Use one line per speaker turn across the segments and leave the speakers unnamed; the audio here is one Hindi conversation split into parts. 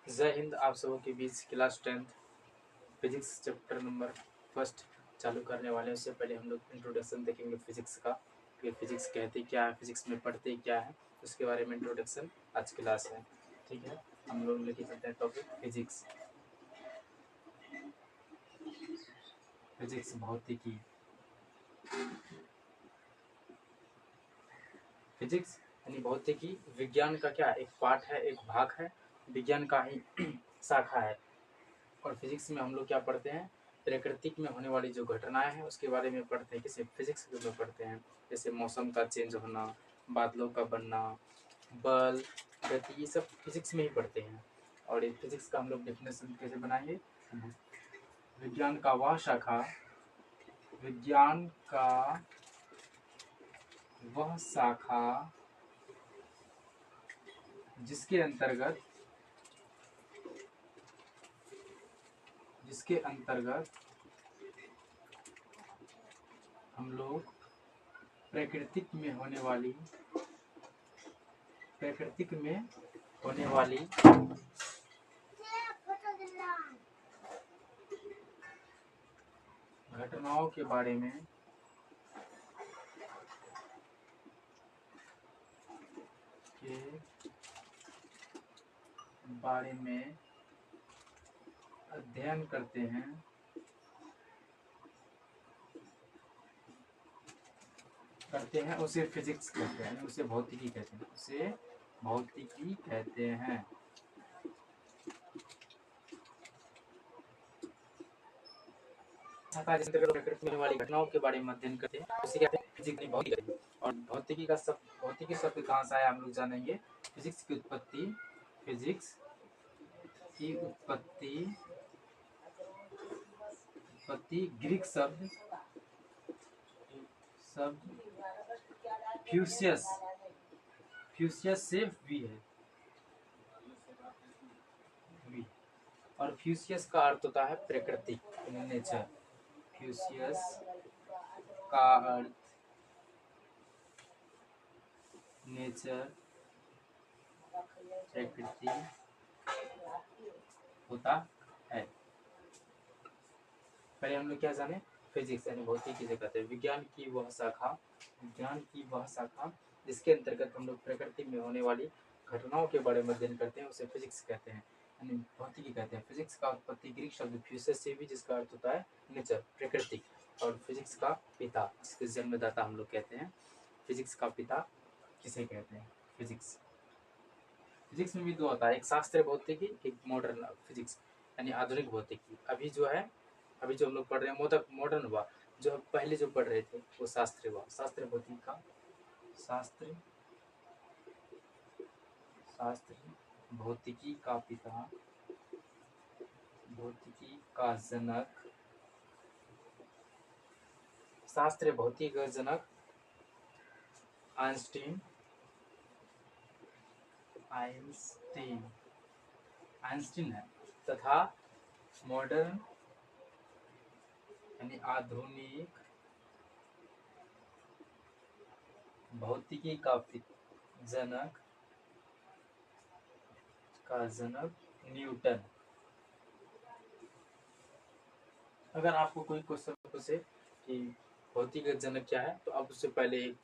जय हिंद। आप सबों के बीच class 10th physics chapter number first चालू करने वाले हैं। उससे पहले हम लोग इंट्रोडक्शन देखेंगे फिजिक्स का, कि फिजिक्स कहते क्या है, फिजिक्स में पढ़ते क्या है, उसके बारे में इंट्रोडक्शन आज क्लास है। ठीक है, हम लोग लेके चलते हैं टॉपिक फिजिक्स। फिजिक्स भौतिकी। फिजिक्स यानी भौतिकी विज्ञान का क्या एक पार्ट है, एक भाग है, विज्ञान का ही शाखा है। और फिजिक्स में हम लोग क्या पढ़ते हैं, प्राकृतिक में होने वाली जो घटनाएं हैं उसके बारे में पढ़ते हैं। किसी फिजिक्स में पढ़ते हैं, जैसे मौसम का चेंज होना, बादलों का बनना, बल, गति, ये सब फिजिक्स में ही पढ़ते हैं। और ये फिजिक्स का हम लोग डेफिनेशन कैसे बनाएंगे, विज्ञान का वह शाखा, विज्ञान का वह शाखा जिसके अंतर्गत हम लोग प्राकृतिक में होने वाली घटनाओं के बारे में अध्ययन करते हैं, उसे फिजिक्स कहते हैं, उसे भौतिकी कहते हैं। प्रकृति में होने वाली घटनाओं के बारे में अध्ययन करते हैं, उसे कहते हैं फिजिक्स नहीं भौतिकी। और भौतिकी शब्द कहाँ से आया हम लोग जानेंगे। फिजिक्स की उत्पत्ति ग्रीक शब्द फ्यूसियस से हुई है। और फ्यूसियस का अर्थ होता है प्राकृतिक, नेचर। फ्यूसियस का अर्थ नेचर, प्रकृति होता है। पहले हम लोग क्या जाने, फिजिक्स यानी भौतिकी से कहते हैं विज्ञान की वह शाखा जिसके अंतर्गत हम लोग प्रकृति में होने वाली घटनाओं के बारे में अध्ययन करते हैं, उसे फिजिक्स कहते हैं, यानी भौतिकी कहते हैं। फिजिक्स का उत्पत्ति ग्रीक शब्द फ्यूसियस से भी, जिसका अर्थ होता है नेचर, प्रकृति। और फिजिक्स का पिता, जिसके जन्मदाता हम लोग कहते हैं। फिजिक्स का पिता किसे कहते हैं, फिजिक्स में भी दो होता है, एक शास्त्रीय भौतिकी, एक मॉडर्न फिजिक्स यानी आधुनिक भौतिकी। अभी जो हम लोग पढ़ रहे हैं मॉडर्न हुआ, जो पहले जो पढ़ रहे थे वो शास्त्रीय हुआ। शास्त्रीय भौतिकी का पिता, भौतिकी का जनक, शास्त्रीय भौतिकी का जनक आइंस्टीन है। तथा मॉडर्न यानी आधुनिक भौतिकी का जनक न्यूटन। अगर आपको कोई क्वेश्चन पूछे कि भौतिकी का जनक क्या है, तो आप उससे पहले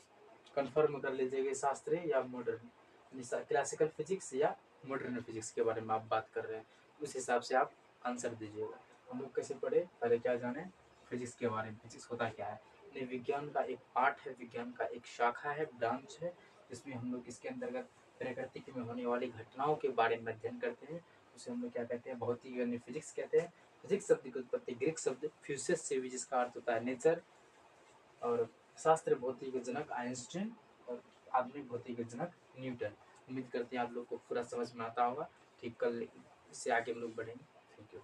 कंफर्म कर लीजिएगा शास्त्रीय या मॉडर्न, क्लासिकल फिजिक्स या मॉडर्न फिजिक्स के बारे में आप बात कर रहे हैं, उस हिसाब से आप आंसर दीजिएगा। हम लोग कैसे पढ़े, पहले क्या जाने फिजिक्स के बारे में, फिजिक्स होता क्या है। विज्ञान का एक पार्ट है, विज्ञान का एक शाखा है, ब्रांच है, जिसमें हम लोग इसके अंतर्गत प्रकृति में होने वाली घटनाओं के बारे में अध्ययन करते हैं, उसे हम लोग क्या कहते हैं, भौतिकी यानी फिजिक्स कहते हैं। फिजिक्स शब्द की उत्पत्ति ग्रीक शब्द फ्यूसियस से भी, जिसका अर्थ होता है नेचर। और शास्त्र भौतिकी के जनक आइंस्टीन, और आधुनिक भौतिकी के जनक न्यूटन। उम्मीद करते हैं आप लोग को पूरा समझ में आता होगा। ठीक, कल इससे आगे हम लोग बढ़ेंगे। Thank you.